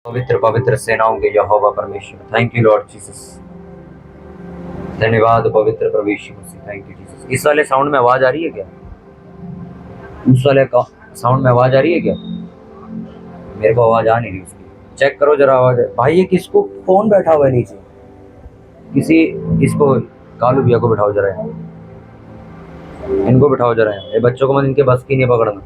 पवित्र पवित्र सेनाओं के यहोवा परमेश्वर, थैंक यू लॉर्ड जीसस। धन्यवाद पवित्र प्रभु यीशु मसीह, थैंक यू जीसस। इस वाले साउंड में आवाज आ रही है क्या? उस वाले का साउंड में आवाज आ रही है क्या? मेरे को आवाज आ नहीं रही उसकी। चेक करो जरा आवाज। भाई ये किसको कौन बैठा हुआ है नीचे? किसी इसको कालू भैया को बिठाओ जरा, इनको बिठाओ जरा। ये बच्चों को मत, इनके बस की नहीं पकड़ना।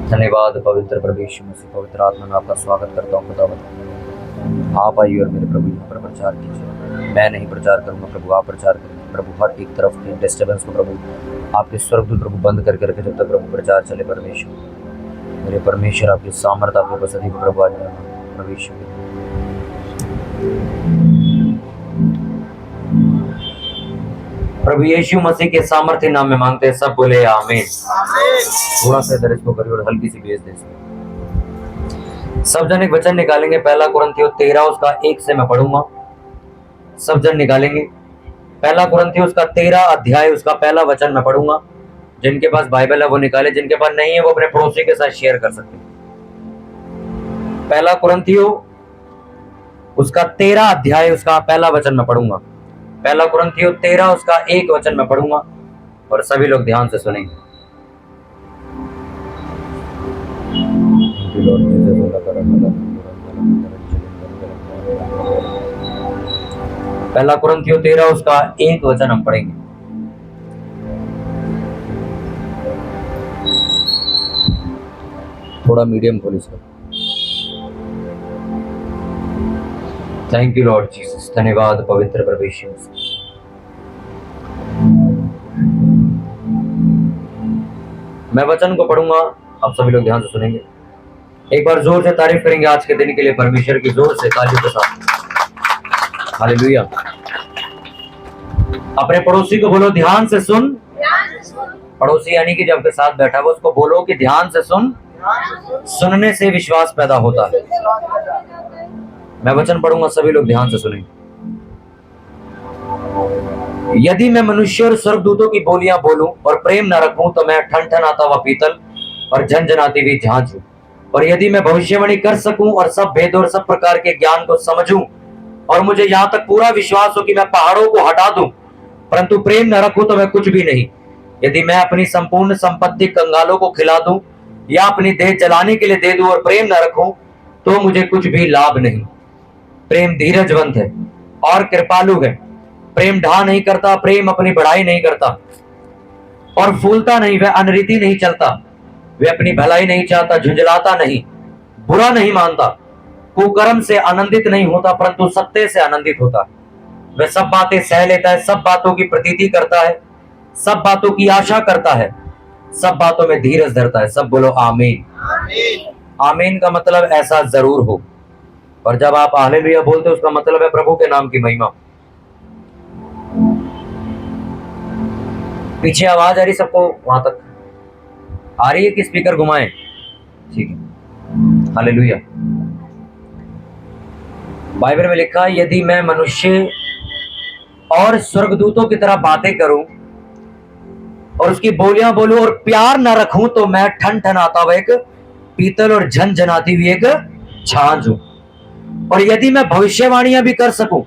धन्यवाद पवित्र प्रभु यीशु मसीह, पवित्र आत्मा में आपका स्वागत करता हूँ खुदावंद। आप आइए और मेरे प्रभु यहाँ पर प्रचार कीजिए। मैं नहीं प्रचार करूँगा प्रभु, आप प्रचार करेंगे प्रभु। हर एक तरफ के डिस्टर्बेंस को प्रभु आपके स्वर्गदूत प्रभु बंद कर करके जब तक प्रभु प्रचार चले परमेश्वर, मेरे परमेश्वर आपकी सामर्थ्य आपके बसती को प्रभु आज प्रभु यीशु। प्रभु यीशु मसीह के सामर्थ्य नाम में मांगते हैं, सब बोले आमीन। थोड़ा सा इधर इसको करिए और हल्की सी भेज दे। सब जन एक वचन निकालेंगे, पहला कुरिन्थियों 13 उसका 1 से मैं पढ़ूंगा। सब जन निकालेंगे पहला कुरिन्थियों उसका 13 अध्याय उसका पहला वचन मैं पढ़ूंगा। जिनके पास बाइबल है वो निकाले, जिनके पास नहीं है वो अपने पड़ोसी के साथ शेयर कर सकते हैं। पहला कुरिन्थियों उसका 13 अध्याय उसका पहला वचन मैं पढ़ूंगा। पहला कुरिन्थियों 13 उसका 1 वचन मैं पढ़ूंगा और सभी लोग ध्यान से सुनेंगे। पहला कुरिन्थियों 13 उसका 1 वचन हम पढ़ेंगे। थोड़ा मीडियम खोल इसका। थैंक यू लॉर्ड जीसस, धन्यवाद पवित्र प्रभु यीशु। मैं वचन को पढ़ूंगा, आप सभी लोग ध्यान से सुनेंगे। एक बार जोर से तारीफ करेंगे आज के दिन के लिए परमेश्वर की, जोर से तालियों के साथ। हालेलुया। अपने पड़ोसी को बोलो ध्यान से सुन। पड़ोसी यानी कि जो आपके साथ बैठा हुआ उसको बोलो कि ध्यान से सुन। सुनने से विश्वास पैदा होता है। मैं वचन पढ़ूंगा, सभी लोग ध्यान से सुनेंगे। यदि मैं मनुष्य और स्वर्गदूतों की बोलियां बोलूं और प्रेम न रखूं तो मैं ठनठनाता हुआ पीतल और झनझनाती हुई झांझ हूं। और यदि मैं भविष्यवाणी कर सकूं और सब भेद और सब प्रकार के ज्ञान को समझूं और मुझे यहां तक पूरा विश्वास हो कि मैं पहाड़ों को हटा दूं, परंतु प्रेम न रखूं तो मैं कुछ भी नहीं। यदि मैं अपनी संपूर्ण संपत्ति कंगालों को खिला दूं या अपनी देह जलाने के लिए दे दूं और प्रेम न रखूं तो मुझे कुछ भी लाभ नहीं। प्रेम धीरजवंत है और कृपालु है। प्रेम ढा नहीं करता, प्रेम अपनी बढ़ाई नहीं करता और फूलता नहीं, वह अनरीति नहीं चलता, वह अपनी भलाई नहीं चाहता, झुंझलाता नहीं, बुरा नहीं मानता, कुकर्म से आनंदित नहीं होता परंतु सत्य से आनंदित होता। वह सब बातें सह लेता है, सब बातों की प्रतीति करता है, सब बातों की आशा करता है, सब बातों में धीरज धरता है। सब बोलो आमीन। आमीन का मतलब ऐसा जरूर हो। और जब आप हालेलुया बोलते हो उसका मतलब है प्रभु के नाम की महिमा। पीछे आवाज आ रही सबको? वहां तक आ रही है कि स्पीकर घुमाएं? ठीक है, हालेलुया। बाइबल में लिखा है यदि मैं मनुष्य और स्वर्गदूतों की तरह बातें करूं और उसकी बोलियां बोलूं और प्यार ना रखूं तो मैं ठनठनाता हुआ एक पीतल और झनझनाती हुई एक झांझ हूं। और यदि मैं भविष्यवाणियां भी कर सकूं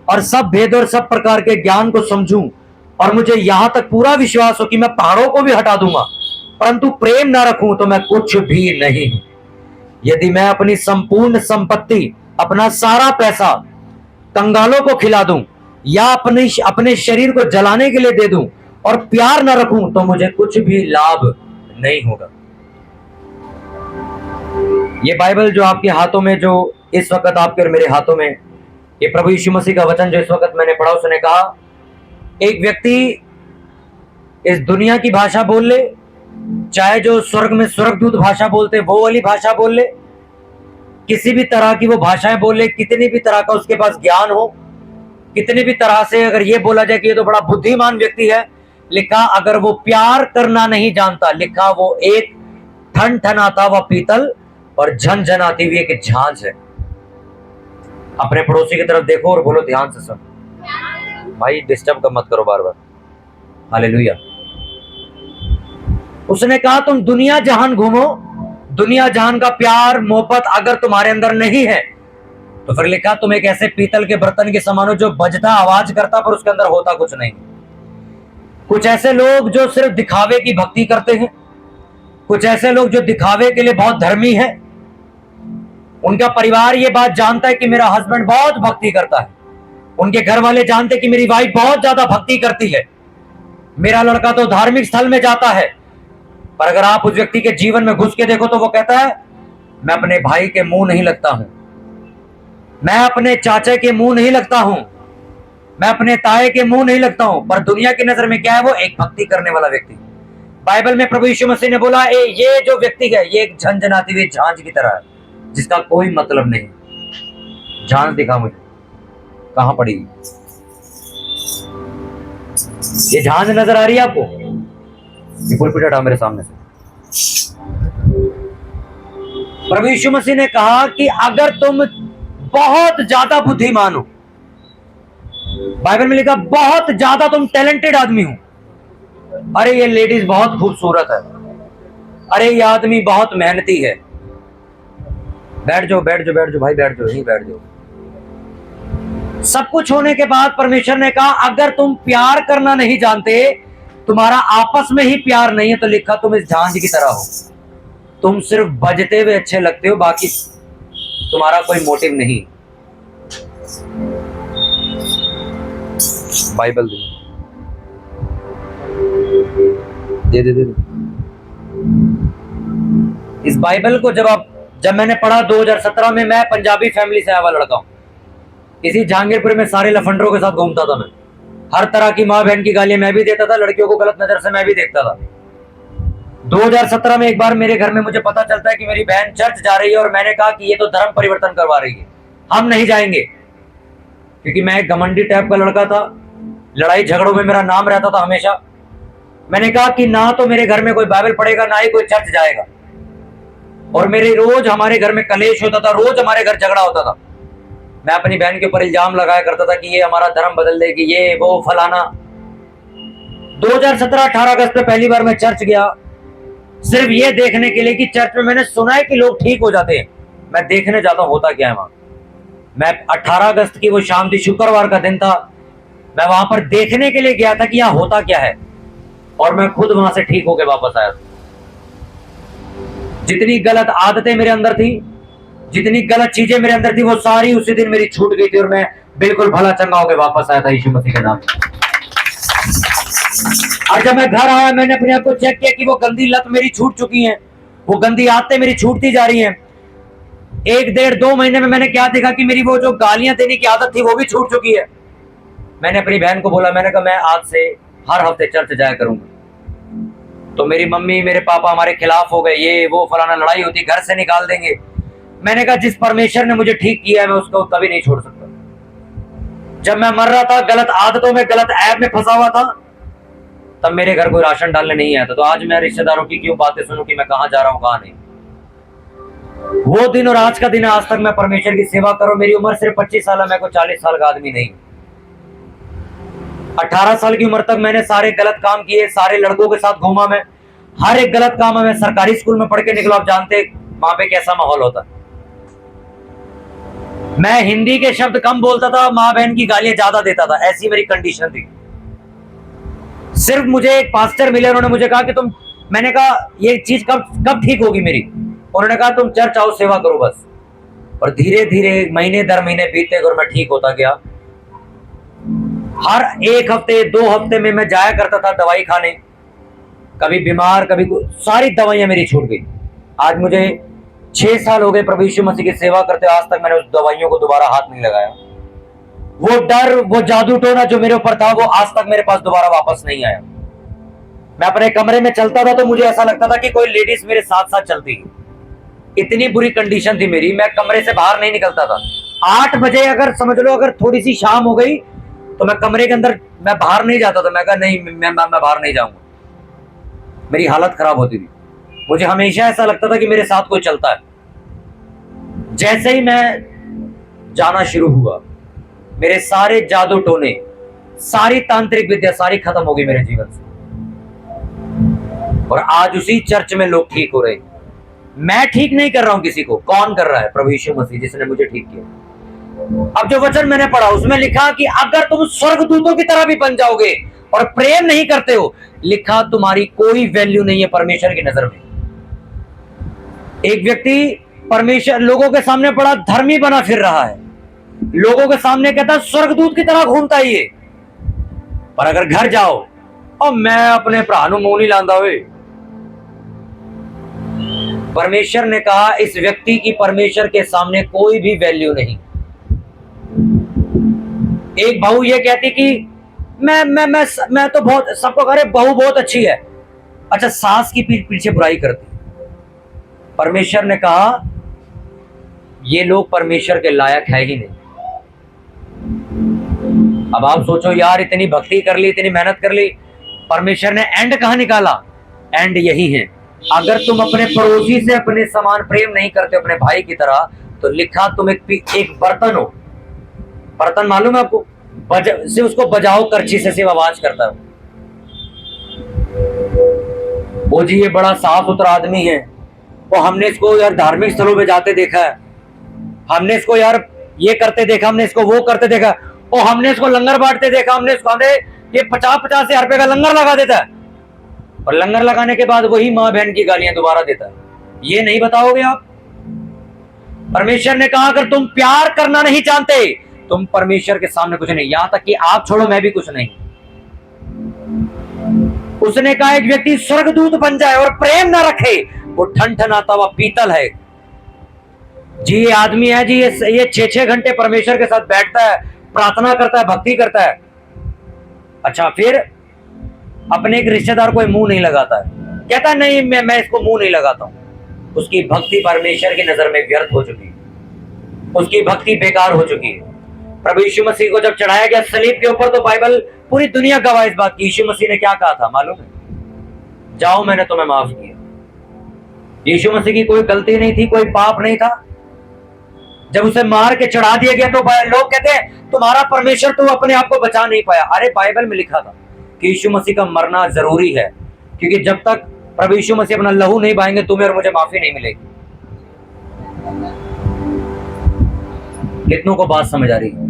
और सब भेद और सब प्रकार के ज्ञान को समझूं और मुझे यहां तक पूरा विश्वास हो कि मैं पहाड़ों को भी हटा दूंगा, परंतु प्रेम ना रखूं तो मैं कुछ भी नहीं। यदि मैं अपनी संपूर्ण संपत्ति, अपना सारा पैसा कंगालों को खिला दूं या अपने शरीर को जलाने के लिए दे दूं और प्यार ना रखूं तो मुझे कुछ भी लाभ नहीं होगा। ये बाइबल जो आपके हाथों में, जो इस वक्त आपके और मेरे हाथों में, ये प्रभु यीशु मसीह का वचन जो इस वक्त मैंने पढ़ा, उसने कहा एक व्यक्ति इस दुनिया की भाषा बोल ले, चाहे जो स्वर्ग में स्वर्गदूत भाषा बोलते वो वाली भाषा बोल ले, किसी भी तरह की वो भाषाएं बोल ले, कितनी भी तरह का उसके पास ज्ञान हो, कितनी भी तरह से अगर ये बोला जाए कि ये तो बड़ा बुद्धिमान व्यक्ति है, लिखा अगर वो प्यार करना नहीं जानता, लिखा वो एक ठनठनाता हुआ पीतल और झनझनाती हुई एक झांझ है। अपने पड़ोसी की तरफ देखो और बोलो ध्यान से सुन। भाई डिस्टर्ब मत करो बार बार। हालेलुया। उसने कहा तुम दुनिया जहान घूमो, दुनिया जहान का प्यार मोहब्बत अगर तुम्हारे अंदर नहीं है तो फिर लिखा तुम एक ऐसे पीतल के बर्तन के समान हो जो बजता आवाज करता पर उसके अंदर होता कुछ नहीं। कुछ ऐसे लोग जो सिर्फ दिखावे की भक्ति करते हैं, कुछ ऐसे लोग जो दिखावे के लिए बहुत धर्मी है, उनका परिवार ये बात जानता है कि मेरा हस्बैंड बहुत भक्ति करता है, उनके घर वाले जानते हैं कि मेरी वाइफ बहुत ज्यादा भक्ति करती है, मेरा लड़का तो धार्मिक स्थल में जाता है। पर अगर आप उस व्यक्ति के जीवन में घुस के देखो तो वो कहता है मैं अपने भाई के मुंह नहीं लगता हूं, मैं अपने चाचा के मुंह नहीं लगता हूं, मैं अपने ताए के मुंह नहीं लगता हूं। पर दुनिया की नजर में क्या है? वो एक भक्ति करने वाला व्यक्ति। बाइबल में प्रभु यीशु मसीह ने बोला ये जो व्यक्ति है ये एक झंझनाती हुई झांझ की तरह है जिसका कोई मतलब नहीं। झांझ दिखा मुझे कहां पड़ी? ये झांझ नजर आ रही है आपको? ये पुलपिट हटा मेरे सामने से। प्रभु यीशु मसीह ने कहा कि अगर तुम बहुत ज्यादा बुद्धिमान हो, बाइबल में लिखा बहुत ज्यादा तुम टैलेंटेड आदमी हो, अरे ये लेडीज बहुत खूबसूरत है, अरे ये आदमी बहुत मेहनती है, बैठ जाओ बैठ जाओ बैठ जाओ भाई बैठ जाओ, नहीं बैठ जाओ। सब कुछ होने के बाद परमेश्वर ने कहा अगर तुम प्यार करना नहीं जानते, तुम्हारा आपस में ही प्यार नहीं है, तो लिखा तुम इस झांझ की तरह हो, तुम सिर्फ बजते हुए अच्छे लगते हो, बाकी तुम्हारा कोई मोटिव नहीं। बाइबल दे दे दे दे। इस बाइबल को जब मैंने पढ़ा 2017 में, मैं पंजाबी फैमिली से आया हुआ लड़का हूं, इसी जहांगीरपुर में सारे लफंडरों के साथ घूमता था मैं, हर तरह की माँ बहन की गालियां मैं भी देता था, लड़कियों को गलत नजर से मैं भी देखता था। 2017 में एक बार मेरे घर में मुझे पता चलता है कि मेरी बहन चर्च जा रही है, और मैंने कहा कि ये तो धर्म परिवर्तन करवा रही है, हम नहीं जाएंगे, क्योंकि मैं एक घमंडी टाइप का लड़का था, लड़ाई झगड़ों में मेरा नाम रहता था हमेशा। मैंने कहा कि ना तो मेरे घर में कोई बाइबल पढ़ेगा, ना ही कोई चर्च जाएगा, और मेरे रोज हमारे घर में कलेश होता था, रोज हमारे घर झगड़ा होता था। मैं अपनी बहन के ऊपर इल्जाम लगाया करता था कि ये हमारा धर्म बदल देगी, ये वो फलाना। 2017 18 अगस्त में पहली बार मैं चर्च गया, सिर्फ ये देखने के लिए कि चर्च में मैंने सुना है कि लोग ठीक हो जाते हैं, मैं देखने जाता हूं होता क्या है वहां। मैं 18 अगस्त की वो शाम थी, शुक्रवार का दिन था, मैं वहां पर देखने के लिए गया था कि यहाँ होता क्या है, और मैं खुद वहां से ठीक होकर वापस आया था। जितनी गलत आदतें मेरे अंदर थी, जितनी गलत चीजें मेरे अंदर थी, वो सारी उसी दिन मेरी छूट गई थी, और मैं बिल्कुल भला चंगा होकर वापस आया था यीशु मसीह के नाम। और जब मैं घर आया, मैंने अपने आप को चेक किया कि वो गंदी लत मेरी छूट चुकी है, वो गंदी आदतें मेरी छूटती जा रही हैं। 1 डेढ़ 2 महीने में मैंने क्या देखा कि मेरी वो जो गालियां देने की आदत थी वो भी छूट चुकी है। मैंने अपनी बहन को बोला, मैंने कहा मैं आज से हर हफ्ते चर्च जाया करूंगा। तो मेरी मम्मी मेरे पापा हमारे खिलाफ हो गए, ये वो फलाना, लड़ाई होती, घर से निकाल देंगे। मैंने कहा जिस परमेश्वर ने मुझे ठीक किया है मैं उसको कभी नहीं छोड़ सकता। जब मैं मर रहा था, गलत आदतों में, गलत ऐप में फंसा हुआ था, तब मेरे घर कोई राशन डालने नहीं आया था। तो आज मैं रिश्तेदारों की क्यों बातें सुनूं कि मैं कहां जा रहा हूं कहां नहीं। वो दिन और आज का दिन है, आज तक मैं परमेश्वर की सेवा करूं। मेरी उम्र सिर्फ 25 साल है, मैं कोई 40 साल का आदमी नहीं। 18 साल की उम्र तक मैंने सारे गलत काम किए, सारे लड़कों के साथ घूमा मैं, हर एक गलत काम में। सरकारी स्कूल में पढ़ के निकला, आप जानते वहां पे कैसा माहौल होता। मैं हिंदी के शब्द कम बोलता था, माँ बहन की गालियां ज्यादा देता था, ऐसी मेरी कंडीशन थी। सिर्फ मुझे एक पास्टर मिले, उन्होंने मुझे कहा कि तुम, मैंने कहा ये चीज कब ठीक होगी मेरी। उन्होंने कहा तुम चर्च आओ, सेवा करो बस। और धीरे धीरे महीने दर महीने बीतते और मैं ठीक होता गया। हर 1 हफ्ते 2 हफ्ते में मैं जाया करता था दवाई खाने, कभी बीमार कभी, सारी दवाइयां मेरी छूट गई। आज मुझे 6 साल हो गए प्रभु यीशु मसीह की सेवा करते, आज तक मैंने उस दवाइयों को दोबारा हाथ नहीं लगाया। वो डर, वो जादू टोना जो मेरे ऊपर था, वो आज तक मेरे पास दोबारा वापस नहीं आया। मैं अपने कमरे में चलता था तो मुझे ऐसा लगता था कि कोई लेडीज मेरे साथ साथ चलती है, इतनी बुरी कंडीशन थी मेरी। मैं कमरे से बाहर नहीं निकलता था। 8 बजे अगर समझ लो, अगर थोड़ी सी शाम हो गई तो मैं कमरे के अंदर, मैं बाहर नहीं जाता था। मैं कहा नहीं, मैं बाहर नहीं जाऊंगा, मेरी हालत खराब होती थी। मुझे हमेशा ऐसा लगता था कि मेरे साथ कोई चलता है। जैसे ही मैं जाना शुरू हुआ, मेरे सारे जादू टोने, सारी तांत्रिक विद्या सारी खत्म हो गई मेरे जीवन से। और आज उसी चर्च में लोग ठीक हो रहे हैं। मैं ठीक नहीं कर रहा हूं किसी को, कौन कर रहा है? प्रभु यीशु मसीह, जिसने मुझे ठीक किया। अब जो वचन मैंने पढ़ा उसमें लिखा कि अगर तुम स्वर्गदूतों की तरह भी बन जाओगे और प्रेम नहीं करते हो, लिखा तुम्हारी कोई वैल्यू नहीं है परमेश्वर की नजर में। एक व्यक्ति परमेश्वर लोगों के सामने बड़ा धर्मी बना फिर रहा है, लोगों के सामने कहता है स्वर्गदूत की तरह घूमता ही है, पर अगर घर जाओ और मैं अपने भरा नूं मुंह नहीं लांदा हुए। परमेश्वर ने कहा इस व्यक्ति की परमेश्वर के सामने कोई भी वैल्यू नहीं। एक बहू ये कहती कि मैं तो बहुत सबको कह रहे बहू बहुत अच्छी है, अच्छा सास की पीछे बुराई करती। परमेश्वर ने कहा ये लोग परमेश्वर के लायक है ही नहीं। अब आप सोचो यार, इतनी भक्ति कर ली, इतनी मेहनत कर ली, परमेश्वर ने एंड कहां निकाला? एंड यही है, अगर तुम अपने पड़ोसी से अपने समान प्रेम नहीं करते अपने भाई की तरह, तो लिखा तुम एक बर्तन हो। बर्तन मालूम है आपको? सिर्फ उसको बजाओ करछी से, सिर्फ आवाज करता है वो जी, ये बड़ा साफ सुथरा आदमी है, वो हमने इसको यार धार्मिक स्थलों पे जाते देखा है, हमने इसको यार ये करते देखा, हमने इसको वो करते देखा, और हमने इसको लंगर बांटते देखा, हमने इसको ये 50-50 हजार रुपए का लंगर लगा देता है, और लंगर लगाने के बाद वही माँ बहन की गालियां दोबारा देता है। ये नहीं बताओगे आप? परमेश्वर ने कहा अगर तुम प्यार करना नहीं जानते, तुम परमेश्वर के सामने कुछ नहीं। यहां तक कि आप छोड़ो, मैं भी कुछ नहीं। उसने कहा एक व्यक्ति स्वर्गदूत बन जाए और प्रेम ना रखे, वो ठनठनाता हुआ पीतल है। जी ये आदमी है जी, ये 6-6 घंटे परमेश्वर के साथ बैठता है, प्रार्थना करता है, भक्ति करता है, अच्छा फिर अपने एक रिश्तेदार को मुंह नहीं लगाता है, कहता नहीं मैं इसको मुंह नहीं लगाता हूं। उसकी भक्ति परमेश्वर की नजर में व्यर्थ हो चुकी है, उसकी भक्ति बेकार हो चुकी है। प्रभु यीशु मसीह को जब चढ़ाया गया सलीब के ऊपर, तो बाइबल पूरी दुनिया गवाह इस बात की, यीशु मसीह ने क्या कहा था मालूम है? जाओ मैंने तुम्हें माफ किया। यीशु मसीह की कोई गलती नहीं थी, कोई पाप नहीं था। जब उसे मार के चढ़ा दिया गया तो लोग कहते हैं तुम्हारा परमेश्वर तो अपने आप को बचा नहीं पाया। अरे बाइबल में लिखा था कि यीशु मसीह का मरना जरूरी है, क्योंकि जब तक प्रभु यीशु मसीह अपना लहू नहीं बहाएंगे, तुम्हें और मुझे माफी नहीं मिलेगी। कितनों को बात समझ आ रही है?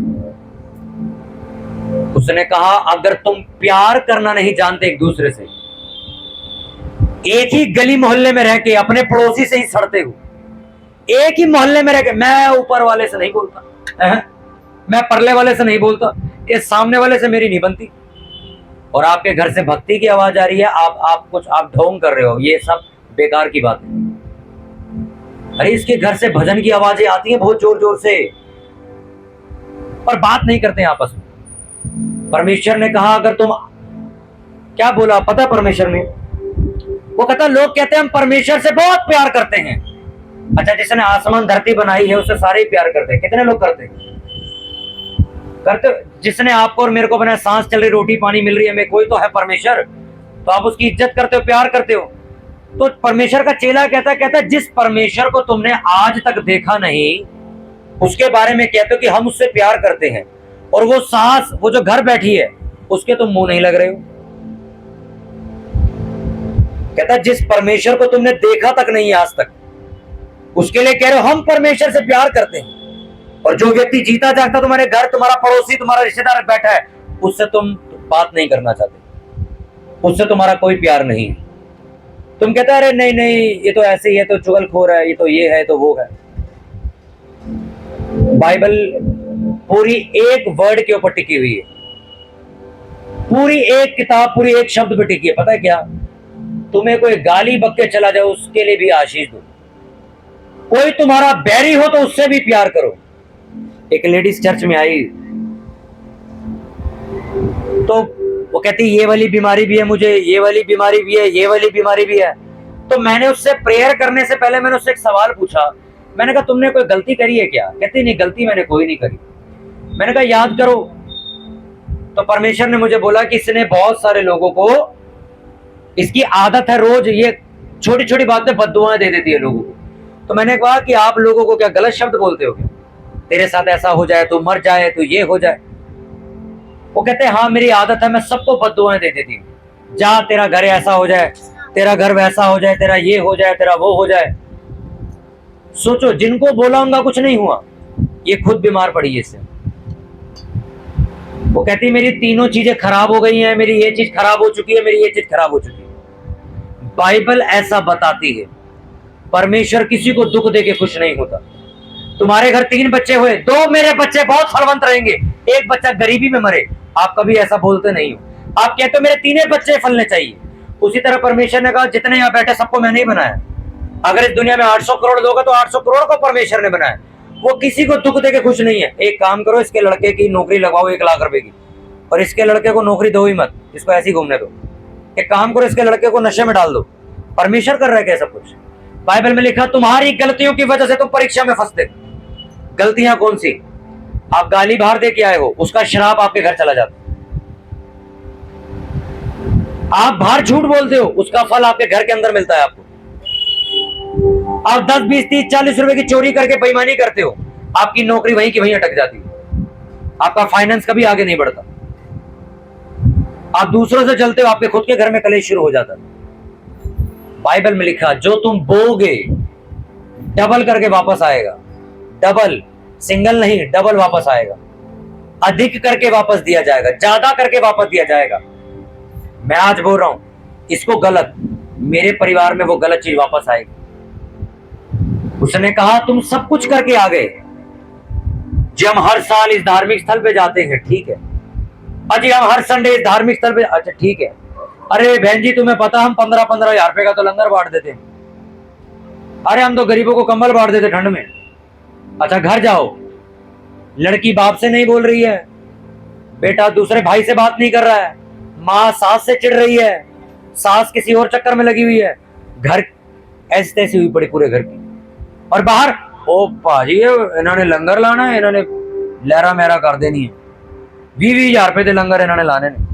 उसने कहा अगर तुम प्यार करना नहीं जानते एक दूसरे से, एक ही गली मोहल्ले में रह के अपने पड़ोसी से ही सड़ते हो, एक ही मोहल्ले में रह के, मैं ऊपर वाले से नहीं बोलता, मैं परले वाले से नहीं बोलता, ये सामने वाले से मेरी नहीं बनती, और आपके घर से भक्ति की आवाज आ रही है, आप ढोंग कर रहे हो, ये सब बेकार की बात है। अरे इसके घर से भजन की आवाजें आती हैं बहुत जोर जोर से, पर बात नहीं करते आपस में। परमेश्वर ने कहा अगर तुम, क्या बोला पता परमेश्वर ने? वो कहता लोग कहते हैं हम परमेश्वर से बहुत प्यार करते हैं। अच्छा जिसने आसमान धरती बनाई है उससे सारे ही प्यार करते हैं। कितने लोग करते जिसने आपको और मेरे को बनाया, सांस चल रही, रोटी पानी मिल रही है, कोई तो है परमेश्वर, तो आप उसकी इज्जत करते हो, प्यार करते हो। तो परमेश्वर का चेला कहता जिस परमेश्वर को तुमने आज तक देखा नहीं, उसके बारे में कहते हो कि हम उससे प्यार करते हैं, और वो सास, वो जो घर बैठी है, उसके तुम मुंह नहीं लग रहे हो। कहता जिस परमेश्वर को तुमने देखा तक नहीं आज तक, उसके लिए कह रहे हो हम परमेश्वर से प्यार करते हैं, और जो व्यक्ति जीता जागता तुम्हारे घर, तुम्हारा पड़ोसी, तुम्हारा रिश्तेदार बैठा है, उससे तुम बात नहीं करना चाहते, उससे तुम्हारा कोई प्यार नहीं है। तुम कहते अरे नहीं नहीं ये तो ऐसे ही है, तो चुगलखोर है, ये तो ये है, तो वो है। बाइबल पूरी एक वर्ड के ऊपर टिकी हुई है, पूरी एक किताब, पूरी एक शब्द पे टिकी है। पता है क्या? तुम्हें कोई गाली बक के चला जाए उसके लिए भी आशीष दो, कोई तुम्हारा बैरी हो तो उससे भी प्यार करो। एक लेडीज चर्च में आई, तो वो कहती ये वाली बीमारी भी है मुझे, ये वाली बीमारी भी है, ये वाली बीमारी भी है। तो मैंने उससे प्रेयर करने से पहले मैंने उससे एक सवाल पूछा, मैंने कहा तुमने कोई गलती करी है क्या? कहती नहीं गलती मैंने कोई नहीं करी। मैंने कहा याद करो। तो परमेश्वर ने मुझे बोला कि इसने बहुत सारे लोगों को, इसकी आदत है रोज ये छोटी छोटी बातें बद्दुआएं दे देती है लोगों को। तो मैंने कहा कि आप लोगों को क्या गलत शब्द बोलते हो क्या? तेरे साथ ऐसा हो जाए, तू मर जाए, तू ये हो जाए। वो कहते हैं हाँ मेरी आदत है, मैं सबको बद्दुआएं दे देती हूँ, जा तेरा घर ऐसा हो जाए, तेरा घर वैसा हो जाए, तेरा ये हो जाए, तेरा वो हो जाए। सोचो, जिनको बोला उनका कुछ नहीं हुआ, ये खुद बीमार पड़ी है इससे। वो कहती मेरी तीनों चीजें खराब हो गई हैं, मेरी ये चीज खराब हो चुकी है, मेरी ये चीज खराब हो चुकी है। बाइबल ऐसा बताती है, परमेश्वर किसी को दुख देके खुश नहीं होता। तुम्हारे घर 3 बच्चे हुए, 2 मेरे बच्चे बहुत फलवंत रहेंगे, 1 बच्चा गरीबी में मरे, आप कभी ऐसा बोलते नहीं हो। आप कहते हो मेरे 3 बच्चे फलने चाहिए। उसी तरह परमेश्वर ने कहा जितने यहाँ बैठे सबको मैंने ही बनाया। अगर इस दुनिया में 800 करोड़ लोग हैं तो 800 करोड़ को परमेश्वर ने बनाया। वो किसी को दुख देके खुश नहीं है। एक काम करो, इसके लड़के की नौकरी लगवाओ 1 लाख रुपए की, और इसके लड़के को नौकरी दो ही मत, इसको ऐसे ही घूमने दो। एक काम करो, इसके लड़के को नशे में डाल दो। परमेश्वर कर रहा है क्या सब कुछ? बाइबल में लिखा तुम्हारी गलतियों की वजह से तुम परीक्षा में फंसते। गलतियां कौन सी? आप गाली बाहर दे के आए हो, उसका श्राप आपके घर चला जाता। आप बाहर झूठ बोलते हो, उसका फल आपके घर के अंदर मिलता है आपको। आप 10, 20, 30, 40 रुपए की चोरी करके बेईमानी करते हो, आपकी नौकरी वहीं की वहीं अटक जाती है, आपका फाइनेंस कभी आगे नहीं बढ़ता। आप दूसरों से चलते हो, आपके खुद के घर में कलेश शुरू हो जाता है। बाइबल में लिखा जो तुम बोगे डबल करके वापस आएगा। डबल, सिंगल नहीं, डबल वापस आएगा। अधिक करके वापस दिया जाएगा, ज्यादा करके वापस दिया जाएगा। मैं आज बोल रहा हूं, इसको गलत, मेरे परिवार में वो गलत चीज वापस आएगी। उसने कहा तुम सब कुछ करके आ गए, जब हम हर साल इस धार्मिक स्थल पे जाते हैं, ठीक है अजी, हम हर संडे इस धार्मिक स्थल पे, अच्छा ठीक है। अरे बहन जी तुम्हें पता हम 15-15 हजार रुपए का तो लंगर बांट देते हैं। अरे हम तो गरीबों को कंबल बांट देते ठंड में। अच्छा घर जाओ, लड़की बाप से नहीं बोल रही है, बेटा दूसरे भाई से बात नहीं कर रहा है, माँ सास से चिढ़ रही है, सास किसी और चक्कर में लगी हुई है, घर ऐसी तैसी हुई पड़ी पूरे घर की। और बाहर ओ पाजी इन्होंने लंगर लाना है, इन्होंने लहरा मेहरा कर देनी है, 20-20 हजार रुपए थे लंगर इन्होंने लाने ने।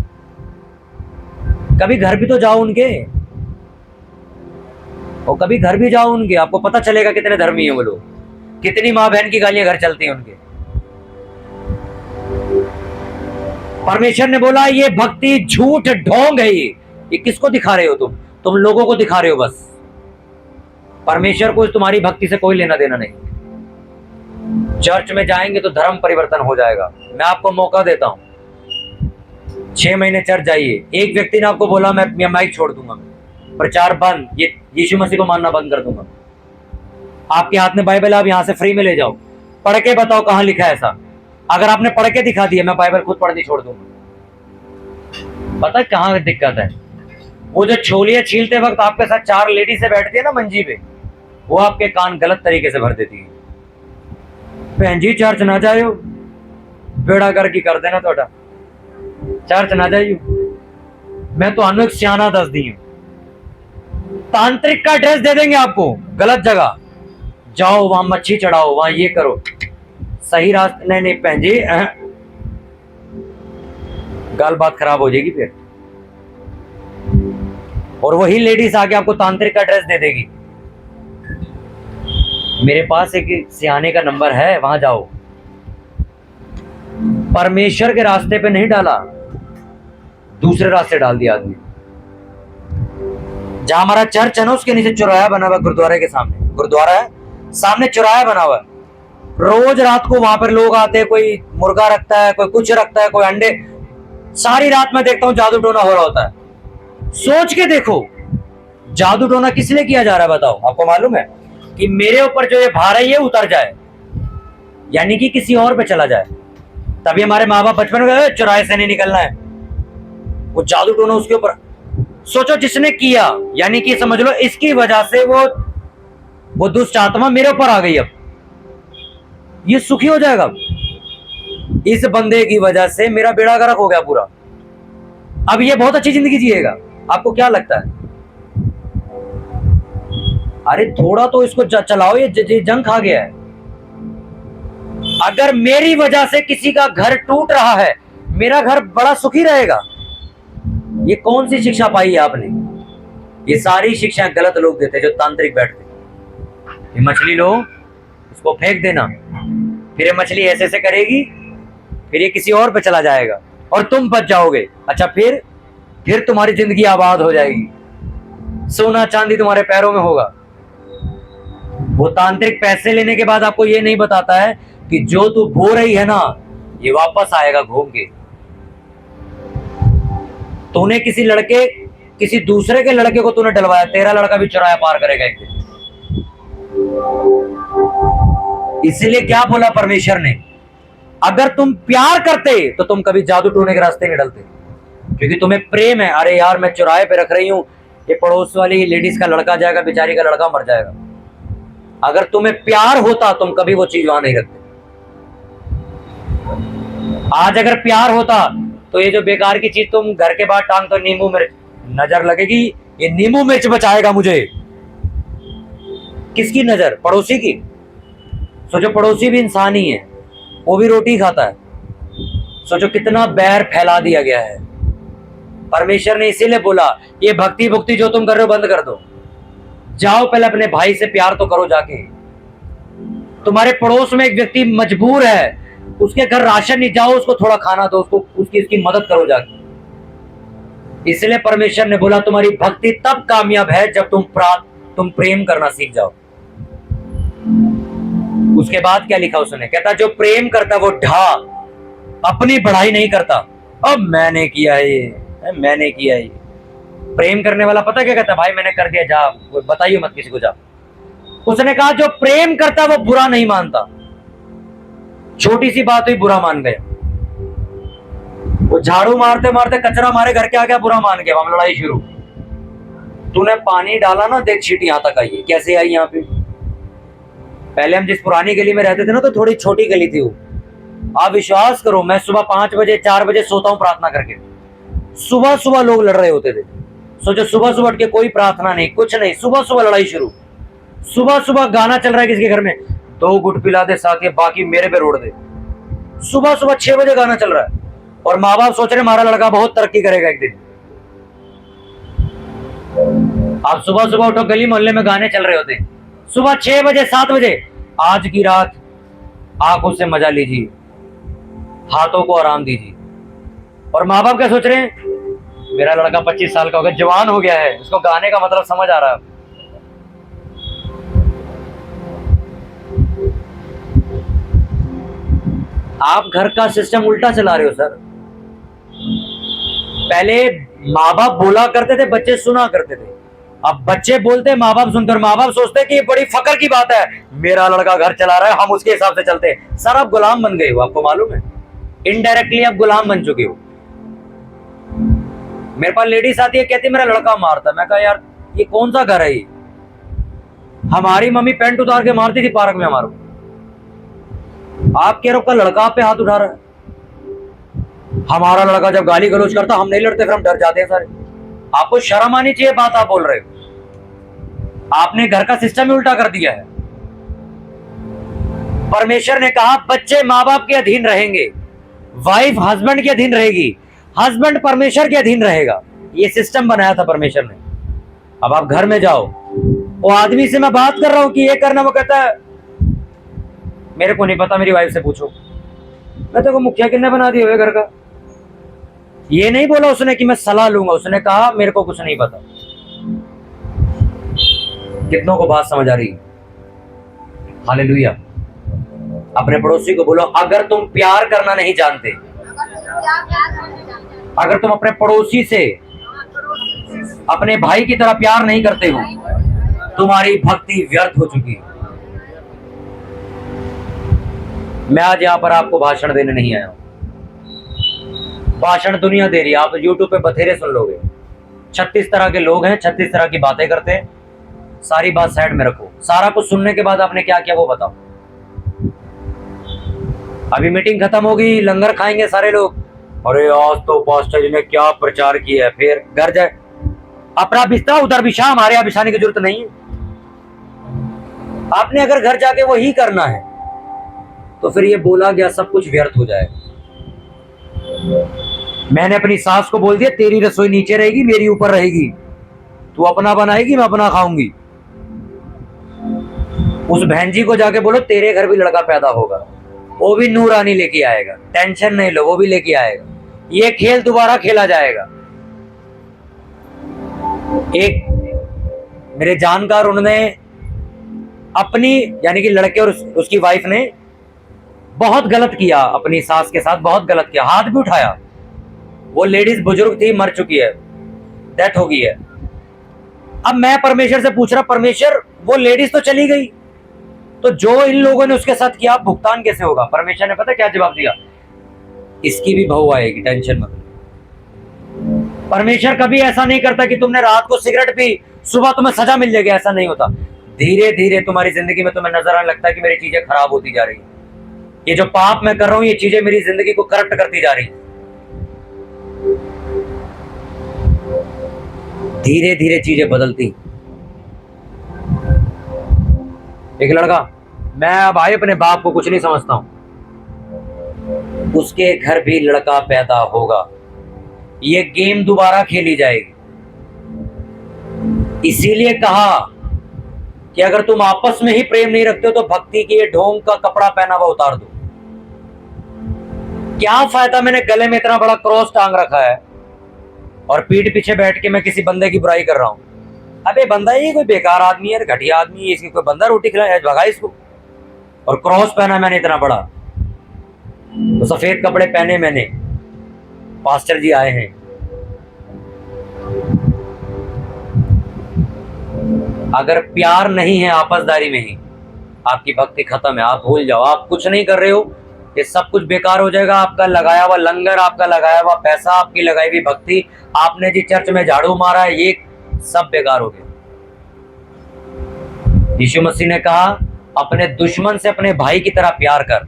कभी घर भी तो जाओ उनके, और कभी घर भी जाओ उनके, आपको पता चलेगा कितने धर्मी है वो लोग, कितनी माँ बहन की गालियां घर चलती हैं उनके। परमेश्वर ने बोला ये भक्ति झूठ ढोंग है, ये किसको दिखा रहे हो तुम लोगों को दिखा रहे हो बस। परमेश्वर को तुम्हारी भक्ति से कोई लेना देना नहीं। चर्च में जाएंगे तो धर्म परिवर्तन हो जाएगा। मैं आपको मौका देता हूं, 6 महीने चर्च जाइए। एक व्यक्ति ने आपको बोला मैं माइक छोड़ दूंगा, प्रचार बंद, ये यीशु मसीह को मानना बंद कर दूंगा। आपके हाथ में बाइबल, आप यहां से फ्री में ले जाओ, पढ़ के बताओ कहां लिखा है ऐसा। अगर आपने पढ़ के दिखा दिया मैं बाइबल खुद पढ़नी छोड़ दूंगा। पता है कहां दिक्कत है? वो जो छोलियां छीलते वक्त आपके साथ 4 लेडी से बैठती है ना मंजी पे, वो आपके कान गलत तरीके से भर देती है। बहन जी चर्च ना जाओ, बेड़ा कर की कर देना थोड़ा, चर्च ना जाइयो। मैं तो एक सियाना दस दी हूं, तांत्रिक का ड्रेस दे देंगे आपको, गलत जगह जाओ, वहां मच्छी चढ़ाओ, वहां ये करो, सही रास्ते नहीं बहन जी, गाल बात खराब हो जाएगी फिर। और वही लेडीज आके आपको तांत्रिक का ड्रेस दे देगी। मेरे पास एक सियाने का नंबर है, वहां जाओ। परमेश्वर के रास्ते पे नहीं डाला, दूसरे रास्ते डाल दिया आदमी। जहां हमारा चर्च है ना उसके नीचे चौराहा बना हुआ, गुरुद्वारे के सामने गुरुद्वारा है, सामने चौराहा बना हुआ। रोज रात को वहां पर लोग आते हैं, कोई मुर्गा रखता है, कोई कुछ रखता है, कोई अंडे। सारी रात मैं देखता हूं जादू टोना हो रहा होता है। सोच के देखो, जादू टोना किस लिए किया जा रहा है बताओ? आपको मालूम है कि मेरे ऊपर जो ये भार है ये उतर जाए, यानी कि किसी और पे चला जाए। तभी हमारे माँ बाप बचपन में चौराहे से नहीं निकलना है, वो जादू टोना उसके ऊपर। सोचो जिसने किया, यानी कि समझ लो इसकी वजह से वो दुष्ट आत्मा मेरे ऊपर आ गई, अब ये सुखी हो जाएगा। इस बंदे की वजह से मेरा बेड़ा गर्क हो गया पूरा, अब ये बहुत अच्छी जिंदगी जिएगा। आपको क्या लगता है? अरे थोड़ा तो इसको चलाओ, ये जंग खा गया है। अगर मेरी वजह से किसी का घर टूट रहा है, मेरा घर बड़ा सुखी रहेगा। ये कौन सी शिक्षा पाई है आपने? ये सारी शिक्षा गलत लोग देते, जो तांत्रिक बैठते। ये मछली लो, इसको फेंक देना, फिर ये मछली ऐसे ऐसे करेगी, फिर ये किसी और पे चला जाएगा और तुम बच जाओगे। अच्छा फिर तुम्हारी जिंदगी आबाद हो जाएगी। सोना चांदी तुम्हारे पैरों में होगा। वो तांत्रिक पैसे लेने के बाद आपको ये नहीं बताता है कि जो तू बो रही है ना, ये वापस आएगा घूम के। तूने किसी दूसरे के लड़के को तूने डलवाया, तेरा लड़का भी चौराया पार करेगा एक दिन। इसीलिए क्या बोला परमेश्वर ने, अगर तुम प्यार करते तो तुम कभी जादू टोने के रास्ते नहीं डलते, क्योंकि तुम्हें प्रेम है। अरे यार, मैं चौराहे पे रख रही हूं, ये पड़ोस वाली लेडीज का लड़का जाएगा, बेचारी का लड़का मर जाएगा। अगर तुम्हें प्यार होता तुम कभी वो चीज वहां नहीं रखते। आज अगर प्यार होता तो ये जो बेकार की चीज तुम घर के बाहर टांग तो नींबू मिर्च, नजर लगेगी, ये नींबू मिर्च बचाएगा मुझे। किसकी नजर? पड़ोसी की। सोचो, पड़ोसी भी इंसान ही है, वो भी रोटी खाता है। सोचो कितना बैर फैला दिया गया है। परमेश्वर ने इसीलिए बोला, ये भक्ति भक्ति जो तुम कर रहे हो बंद कर दो, जाओ पहले अपने भाई से प्यार तो करो जाके। तुम्हारे पड़ोस में एक व्यक्ति मजबूर है, उसके घर राशन नहीं, जाओ उसको थोड़ा खाना दो, उसको उसकी मदद करो जाके। इसलिए परमेश्वर ने बोला, तुम्हारी भक्ति तब कामयाब है जब तुम प्रेम करना सीख जाओ। उसके बाद क्या लिखा उसने, कहता जो प्रेम करता वो अपनी बढ़ाई नहीं करता। अब मैंने किया ये, मैंने किया ये। प्रेम करने वाला पता क्या कहता, भाई मैंने कर दिया, जा, बताइए मत किसी को, जा। उसने कहा जो प्रेम करता वो बुरा नहीं मानता। छोटी सी बात हुई, बुरा मान गया। वो झाड़ू मारते मारते कचरा मारे घर के आ गया, बुरा मान गया, हम लड़ाई शुरू। तूने पानी डाला ना, देख छींट यहां तक आई है, कैसे आई यहाँ पे। पहले हम जिस पुरानी गली में रहते थे ना, तो थोड़ी छोटी गली थी वो। आप विश्वास करो, मैं सुबह 5 बजे 4 बजे सोता हूँ प्रार्थना करके। सुबह सुबह लोग लड़ रहे होते थे। सोचो, सुबह सुबह उठ के कोई प्रार्थना नहीं, कुछ नहीं, सुबह सुबह लड़ाई शुरू। सुबह सुबह गाना चल रहा है किसी के घर में, 2 गुट पिला दे साके, बाकी मेरे पे रोड दे। सुबह सुबह 6 बजे गाना चल रहा है, और माँ बाप सोच रहे हमारा लड़का बहुत तरक्की करेगा एक दिन। आप सुबह सुबह उठो, गली मोहल्ले में गाने चल रहे होते हैं, सुबह 6 बजे 7 बजे। आज की रात आंखों से मजा लीजिए, हाथों को आराम दीजिए। और माँ बाप क्या सोच रहे हैं, मेरा लड़का 25 साल का हो गया, जवान हो गया है, उसको गाने का मतलब समझ आ रहा है। आप घर का सिस्टम उल्टा चला रहे हो सर। पहले माँ बाप बोला करते थे, बच्चे सुना करते थे। अब बच्चे बोलते, माँ बाप सुनते, और माँ बाप सोचते कि ये बड़ी फकर की बात है, मेरा लड़का घर चला रहा है, हम उसके हिसाब से चलते हैं। सर आप गुलाम बन गए हो, आपको मालूम है, इनडायरेक्टली आप गुलाम बन चुके हो। मेरे पास लेडीज आती है, कहती मेरा लड़का मारता। मैं कहा यार ये कौन सा घर है ये, हमारी मम्मी पैंट उतार के मारती थी पार्क में हमारे। आप कह रहे हो लड़का आप पे हाथ उठा रहा है। हमारा लड़का जब गाली गलौज करता हम नहीं लड़ते, फिर हम डर जाते हैं सारे। आपको शर्म आनी चाहिए, बात आप बोल रहे हो। आपने घर का सिस्टम ही उल्टा कर दिया है। परमेश्वर ने कहा बच्चे माँ बाप के अधीन रहेंगे, वाइफ हस्बैंड के अधीन रहेगी, हस्बैंड परमेश्वर के अधीन रहेगा। ये सिस्टम बनाया था परमेश्वर ने। अब आप घर में जाओ, वो आदमी से मैं बात कर रहा हूं कि ये करना, वो कहता है मेरे को नहीं पता, मेरी वाइफ से पूछो। मैं तो मुखिया किसने बना दिया हुए घर का। ये नहीं बोला उसने कि मैं सलाह लूंगा, उसने कहा मेरे को कुछ नहीं पता। कितनों को बात समझ आ रही है? हालेलुया। अपने पड़ोसी को बोलो, अगर तुम प्यार करना नहीं जानते, अगर तुम अपने पड़ोसी से अपने भाई की तरह प्यार नहीं करते हो, तुम्हारी भक्ति व्यर्थ हो चुकी है। मैं आज यहां पर आपको भाषण देने नहीं आया हूं, भाषण दुनिया दे रही है। आप यूट्यूब पे बथेरे सुन लोगे, 36 तरह के लोग हैं, 36 तरह की बातें करते हैं। सारी बात साइड में रखो, सारा कुछ सुनने के बाद आपने क्या किया वो बताओ। अभी मीटिंग खत्म होगी, लंगर खाएंगे सारे लोग, अरे आज तो पास्टर जी ने क्या प्रचार किया है। फिर घर जाए, अपना बिस्तर उधर बिछा, हमारे यहाँ बिछाने की जरूरत नहीं है। आपने अगर घर जाके वही करना है तो फिर ये बोला गया सब कुछ व्यर्थ हो जाएगा। मैंने अपनी सास को बोल दिया तेरी रसोई नीचे रहेगी, मेरी ऊपर रहेगी, तू अपना बनाएगी, मैं अपना खाऊंगी। उस बहन जी को जाके बोलो तेरे घर भी लड़का पैदा होगा, वो भी नूरानी लेके आएगा, टेंशन नहीं लो, वो भी लेके आएगा। ये खेल दोबारा खेला जाएगा। मेरे जानकार, उन्होंने अपनी यानी कि लड़के और उसकी वाइफ ने बहुत गलत किया, अपनी सास के साथ बहुत गलत किया, हाथ भी उठाया। वो लेडीज बुजुर्ग थी, मर चुकी है, डेथ हो गई है। अब मैं परमेश्वर से पूछ रहा, परमेश्वर वो लेडीज तो चली गई, तो जो इन लोगों ने उसके साथ किया भुगतान कैसे होगा? परमेश्वर ने पता क्या जवाब दिया? इसकी भी बहू आएगी, टेंशन मत। परमेश्वर कभी ऐसा नहीं करता कि तुमने रात को सिगरेट पी, सुबह तुम्हें सजा मिल जाएगी, ऐसा नहीं होता। धीरे धीरे तुम्हारी जिंदगी में तुम्हें नजर आने लगता है कि मेरी चीजें खराब होती जा रही है, ये जो पाप मैं कर रहा हूं ये चीजें मेरी जिंदगी को करप्ट करती जा रही। धीरे धीरे चीजें बदलती। एक लड़का, मैं भाई अपने बाप को कुछ नहीं समझता हूं, उसके घर भी लड़का पैदा होगा, ये गेम दोबारा खेली जाएगी। इसीलिए कहा कि अगर तुम आपस में ही प्रेम नहीं रखते हो तो भक्ति की ये ढोंग का कपड़ा पहना हुआ उतार दो। क्या फायदा मैंने गले में इतना बड़ा क्रॉस टांग रखा है और पीठ पीछे बैठ के मैं किसी बंदे की बुराई कर रहा हूं? अबे बंदा ये कोई बेकार आदमी है, घटिया आदमी है, इसकी कोई बंदा रोटी खिलाए, भगा इसको। और क्रॉस पहना मैंने इतना बड़ा, तो सफेद कपड़े पहने मैंने, पास्टर जी आए हैं। अगर प्यार नहीं है आपसदारी में ही, आपकी भक्ति खत्म है, आप भूल जाओ, आप कुछ नहीं कर रहे हो, ये सब कुछ बेकार हो जाएगा। आपका लगाया हुआ लंगर, आपका लगाया हुआ पैसा, आपकी लगाई हुई भक्ति, आपने जी चर्च में झाड़ू मारा है, ये सब बेकार हो गया। यीशु मसीह ने कहा अपने दुश्मन से अपने भाई की तरह प्यार कर।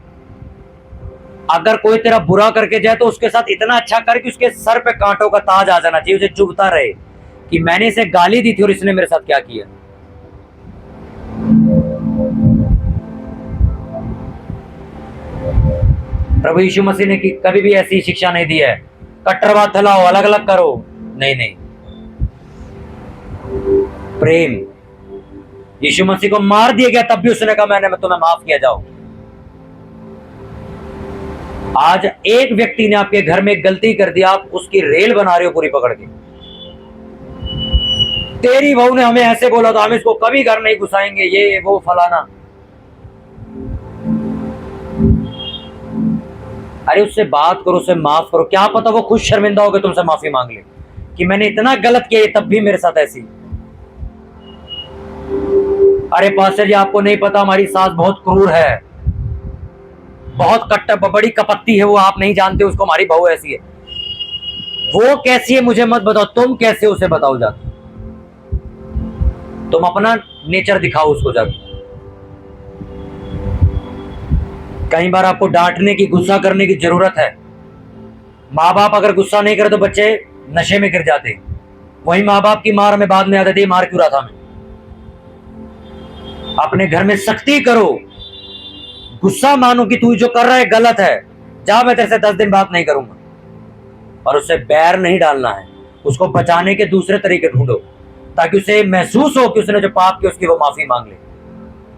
अगर कोई तेरा बुरा करके जाए तो उसके साथ इतना अच्छा कर कि उसके सर पे कांटों का ताज आ जाना चाहिए, उसे चुभता रहे कि मैंने इसे गाली दी थी और इसने मेरे साथ क्या किया। प्रभु यीशु मसीह ने कभी भी ऐसी शिक्षा नहीं दी है कट्टरवाद फैलाओ, अलग अलग करो, नहीं नहीं। प्रेम, यीशु मसीह को मार दिया गया तब भी उसने कहा मैंने तुम्हें माफ किया, जाओ। आज एक व्यक्ति ने आपके घर में एक गलती कर दी, आप उसकी रेल बना रहे हो पूरी पकड़ के। तेरी बहू ने हमें ऐसे बोला था, हम इसको कभी घर नहीं घुसाएंगे, ये वो फलाना। अरे उससे बात करो, उससे माफ करो, क्या पता वो खुद शर्मिंदा होकर तुमसे माफी मांग ले कि मैंने इतना गलत किया तब भी मेरे साथ ऐसी। अरे पास्टर जी आपको नहीं पता, हमारी सास बहुत क्रूर है, बहुत कट्टर, बड़ी कपत्ती है वो, आप नहीं जानते उसको, हमारी बहू ऐसी है। वो कैसी है मुझे मत बताओ, तुम कैसे उसे बताओ जाके, तुम अपना नेचर दिखाओ उसको जाके। कई बार आपको डांटने की, गुस्सा करने की जरूरत है। माँ बाप अगर गुस्सा नहीं करे तो बच्चे नशे में गिर जाते, वही माँ बाप की मार में बाद में आती थी, मार क्यों रहा था मैं। अपने घर में सख्ती करो, गुस्सा मानो कि तू जो कर रहा है गलत है, जा मैं तेरे से 10 दिन बात नहीं करूंगा। और उससे बैर नहीं डालना है, उसको बचाने के दूसरे तरीके ढूंढो ताकि उसे महसूस हो कि उसने जो पाप किया उसकी वो माफी मांग ले।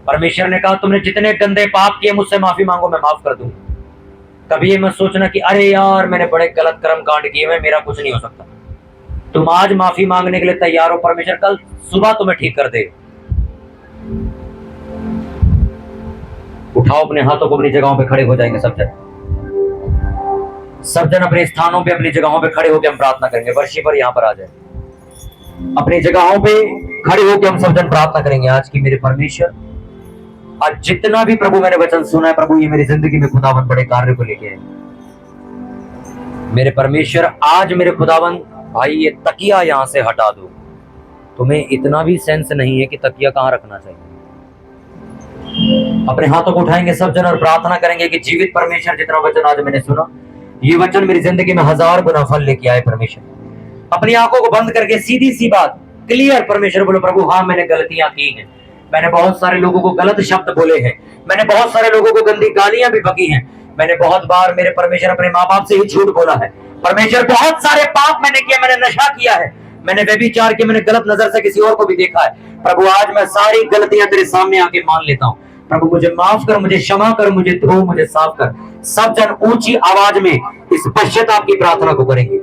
परमेश्वर ने कहा तुमने जितने गंदे पाप किए मुझसे माफी मांगो, मैं माफ कर दूंगा। कभी ये मत सोचना कि अरे यार मैंने बड़े गलत कर्म कांड किए हुए, मेरा कुछ नहीं हो सकता। तुम आज माफी मांगने के लिए तैयार हो, परमेश्वर कल सुबह तुम्हें ठीक कर दे। उठाओ अपने हाथों को, अपनी जगहों पे खड़े हो जाएंगे सब जन अपने स्थानों पे, अपनी जगहों पे खड़े होकर हम प्रार्थना करेंगे। वर्षिपर यहाँ पर आ जाए, अपनी जगहों पे खड़े होकर हम सब जन प्रार्थना करेंगे। आज की मेरे परमेश्वर, आज जितना भी प्रभु मैंने वचन सुना है प्रभु, ये मेरी जिंदगी में खुदावन बड़े कार्य को लेके आए। मेरे परमेश्वर आज मेरे खुदावन भाई ये तकिया यहां से हटा दो। तुम्हें इतना भी सेंस नहीं है कि तकिया कहां रखना चाहिए। अपने हाथों को उठाएंगे सब जन और प्रार्थना करेंगे कि जीवित परमेश्वर जितना वचन आज मैंने सुना, ये वचन मेरी जिंदगी में 1000 गुना फल लेके आए। परमेश्वर अपनी आंखों को बंद करके सीधी सी बात क्लियर परमेश्वर बोलो, प्रभु हाँ मैंने गलतियां की हैं, मैंने बहुत सारे लोगों को गलत शब्द बोले हैं, मैंने बहुत सारे लोगों को गंदी गालियां भी बकी हैं, मैंने बहुत बार मेरे परमेश्वर अपने माँ बाप से ही झूठ बोला है। परमेश्वर बहुत सारे पाप मैंने किया, मैंने नशा किया है, मैंने व्यभिचार किया, मैंने गलत नजर से किसी और को भी देखा है। प्रभु आज मैं सारी गलतियां तेरे सामने आके मान लेता हूँ। प्रभु मुझे माफ कर, मुझे क्षमा कर, मुझे धो, मुझे साफ कर। सब जन ऊंची आवाज में इस पश्चाताप की प्रार्थना को करेंगे।